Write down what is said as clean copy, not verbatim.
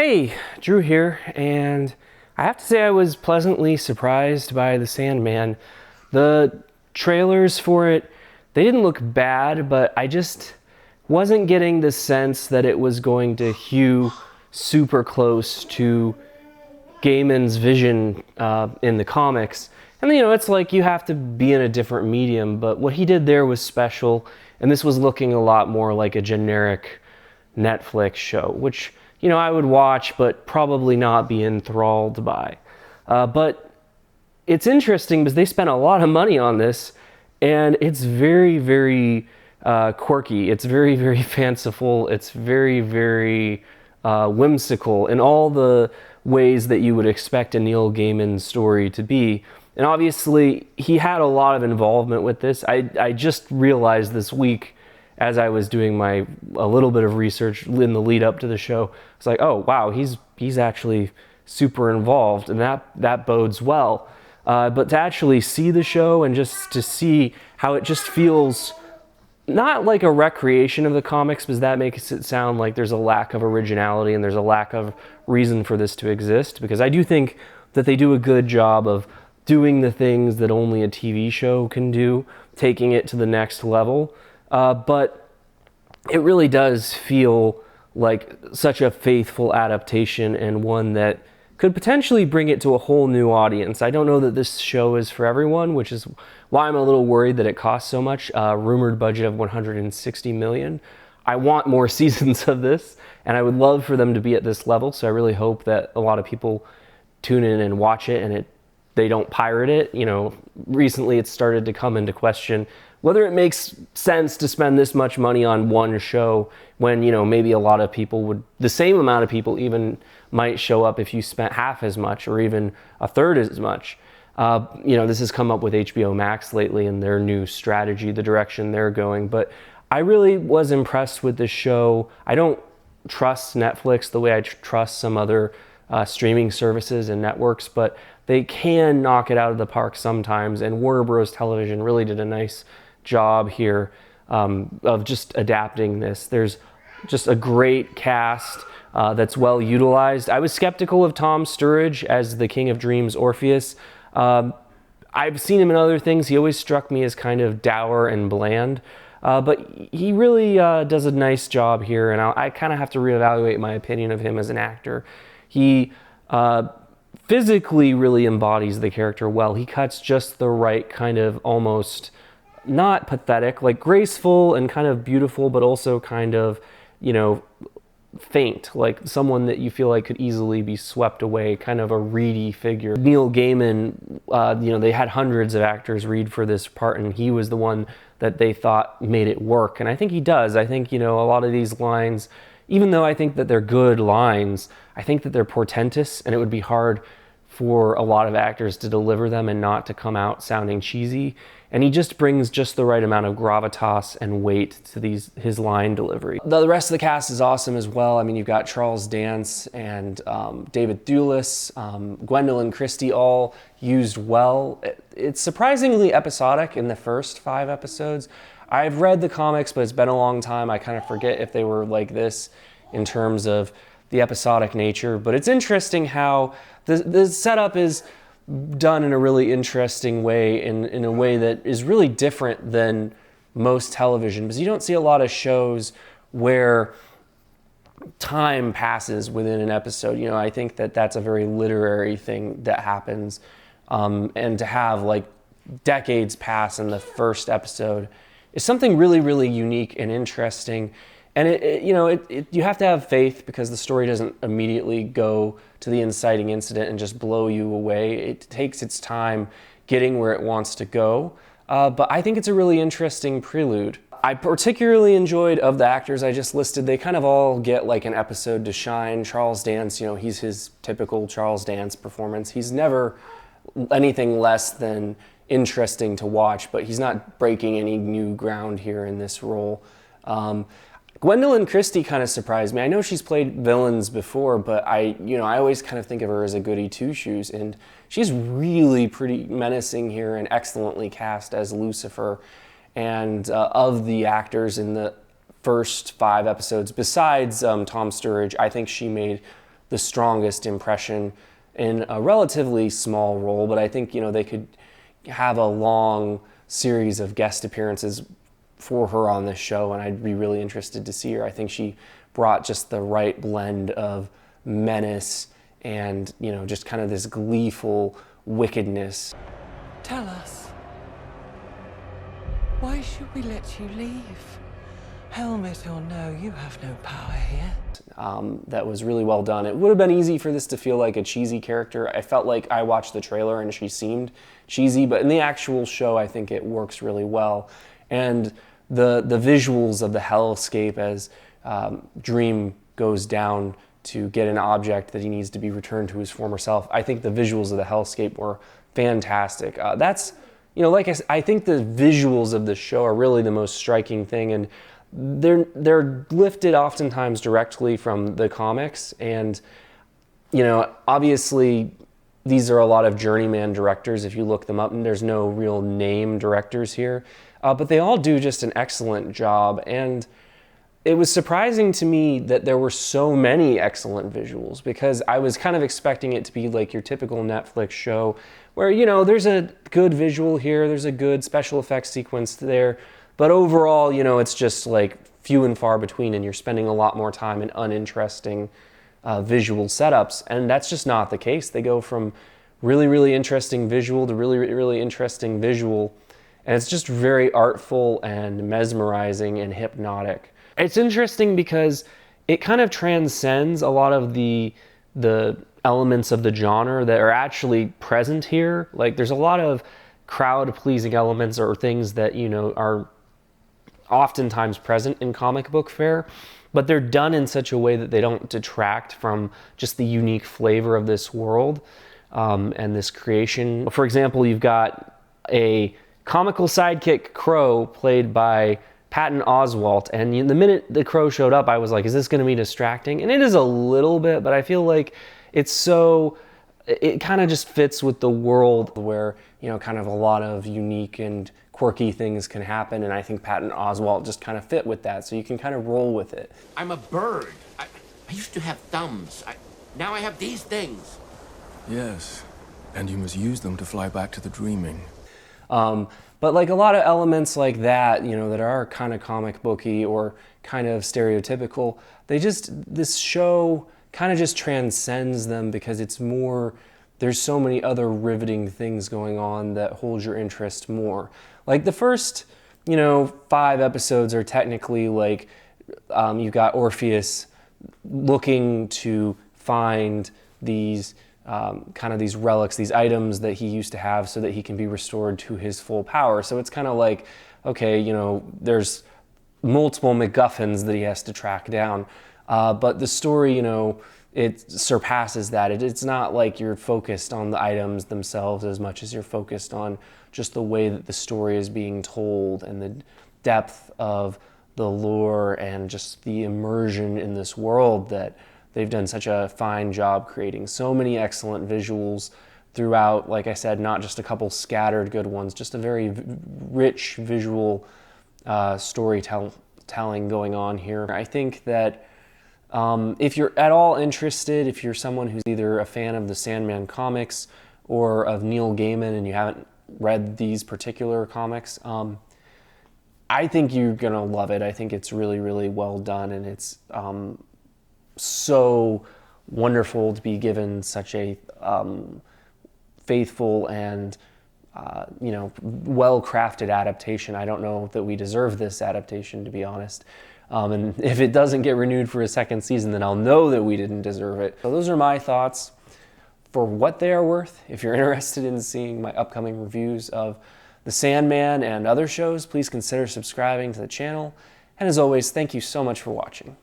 Hey, Drew here, and I have to say I was pleasantly surprised by the Sandman. The trailers for it, they didn't look bad, but I just wasn't getting the sense that it was going to hew super close to Gaiman's vision in the comics. And it's like you have to be in a different medium, but what he did there was special, and this was looking a lot more like a generic Netflix show, which I would watch, but probably not be enthralled by. But it's interesting because they spent a lot of money on this, and it's very, very quirky. It's very, very fanciful. It's very, very whimsical in all the ways that you would expect a Neil Gaiman story to be. And obviously, he had a lot of involvement with this. I just realized this week, as I was doing a little bit of research in the lead up to the show, it's like, oh wow, he's actually super involved, and that bodes well. But to actually see the show and just to see how it just feels not like a recreation of the comics, because that makes it sound like there's a lack of originality and there's a lack of reason for this to exist, because I do think that they do a good job of doing the things that only a TV show can do, taking it to the next level. But it really does feel like such a faithful adaptation, and one that could potentially bring it to a whole new audience. I don't know that this show is for everyone, which is why I'm a little worried that it costs so much. Rumored budget of $160 million. I want more seasons of this, and I would love for them to be at this level, so I really hope that a lot of people tune in and watch it, and they don't pirate it. Recently it's started to come into question whether it makes sense to spend this much money on one show when, maybe a lot of people would, the same amount of people might show up if you spent half as much or even a third as much. This has come up with HBO Max lately and their new strategy, the direction they're going. But I really was impressed with this show. I don't trust Netflix the way I trust some other streaming services and networks, but they can knock it out of the park sometimes, and Warner Bros. Television really did a nice job here of just adapting this. There's just a great cast that's well utilized. I was skeptical of Tom Sturridge as the King of Dreams Orpheus. I've seen him in other things. He always struck me as kind of dour and bland, but he really does a nice job here, and I kind of have to reevaluate my opinion of him as an actor. He physically really embodies the character well. He cuts just the right kind of, almost not pathetic, like graceful and kind of beautiful, but also kind of, faint, like someone that you feel like could easily be swept away, kind of a reedy figure. Neil Gaiman, they had hundreds of actors read for this part, and he was the one that they thought made it work. And I think he does. I think, a lot of these lines, even though I think that they're good lines, I think that they're portentous, and it would be hard for a lot of actors to deliver them and not to come out sounding cheesy. And he just brings just the right amount of gravitas and weight to his line delivery. The rest of the cast is awesome as well. I mean, you've got Charles Dance and David Thewlis, Gwendolyn Christie, all used well. It's surprisingly episodic in the first 5 episodes. I've read the comics, but it's been a long time. I kind of forget if they were like this in terms of the episodic nature. But it's interesting how the setup is done in a really interesting way, in a way that is really different than most television, because you don't see a lot of shows where time passes within an episode. I think that that's a very literary thing that happens, and to have like decades pass in the first episode is something really, really unique and interesting. And you have to have faith, because the story doesn't immediately go to the inciting incident and just blow you away. It takes its time getting where it wants to go. But I think it's a really interesting prelude. I particularly enjoyed, of the actors I just listed, they kind of all get like an episode to shine. Charles Dance, he's his typical Charles Dance performance. He's never anything less than interesting to watch, but he's not breaking any new ground here in this role. Gwendolyn Christie kind of surprised me. I know she's played villains before, but I always kind of think of her as a goody two-shoes, and she's really pretty menacing here and excellently cast as Lucifer. And of the actors in the first 5 episodes, besides Tom Sturridge, I think she made the strongest impression in a relatively small role, but I think, they could have a long series of guest appearances for her on this show, and I'd be really interested to see her. I think she brought just the right blend of menace and, just kind of this gleeful wickedness. Tell us, why should we let you leave? Helmet or no, you have no power here. That was really well done. It would have been easy for this to feel like a cheesy character. I felt like I watched the trailer and she seemed cheesy, but in the actual show, I think it works really well. And the visuals of the hellscape as Dream goes down to get an object that he needs to be returned to his former self, I think the visuals of the hellscape were fantastic. That's, like I said, I think the visuals of the show are really the most striking thing, and they're lifted oftentimes directly from the comics, and obviously these are a lot of journeyman directors if you look them up, and there's no real name directors here, but they all do just an excellent job. And it was surprising to me that there were so many excellent visuals, because I was kind of expecting it to be like your typical Netflix show where there's a good visual here, there's a good special effects sequence there, but overall, it's just like few and far between, and you're spending a lot more time in uninteresting visual setups. And that's just not the case. They go from really, really interesting visual to really, really interesting visual. And it's just very artful and mesmerizing and hypnotic. It's interesting because it kind of transcends a lot of the elements of the genre that are actually present here. Like there's a lot of crowd-pleasing elements or things that, are oftentimes present in comic book fare, but they're done in such a way that they don't detract from just the unique flavor of this world and this creation. For example, you've got a comical sidekick Crow played by Patton Oswalt, and the minute the Crow showed up, I was like, is this going to be distracting? And it is a little bit, but I feel like it kind of just fits with the world where, kind of a lot of unique and quirky things can happen, and I think Patton Oswalt just kind of fit with that, so you can kind of roll with it. I'm a bird. I used to have thumbs. Now I have these things. Yes, and you must use them to fly back to the dreaming. But like a lot of elements like that, that are kind of comic booky or kind of stereotypical, this show kind of just transcends them, because there's so many other riveting things going on that hold your interest more. Like the first, 5 episodes are technically like, you've got Orpheus looking to find these kind of these relics, these items that he used to have so that he can be restored to his full power. So it's kind of like, okay, there's multiple MacGuffins that he has to track down. But the story, it surpasses that. It's not like you're focused on the items themselves as much as you're focused on just the way that the story is being told and the depth of the lore and just the immersion in this world that they've done such a fine job creating. So many excellent visuals throughout, like I said, not just a couple scattered good ones, just a very rich visual storytelling going on here. I think that if you're at all interested, if you're someone who's either a fan of the Sandman comics or of Neil Gaiman and you haven't read these particular comics, I think you're gonna love it. I think it's really, really well done, and it's so wonderful to be given such a faithful and well-crafted adaptation. I don't know that we deserve this adaptation, to be honest. And if it doesn't get renewed for a second season, then I'll know that we didn't deserve it. So those are my thoughts for what they are worth. If you're interested in seeing my upcoming reviews of The Sandman and other shows, please consider subscribing to the channel. And as always, thank you so much for watching.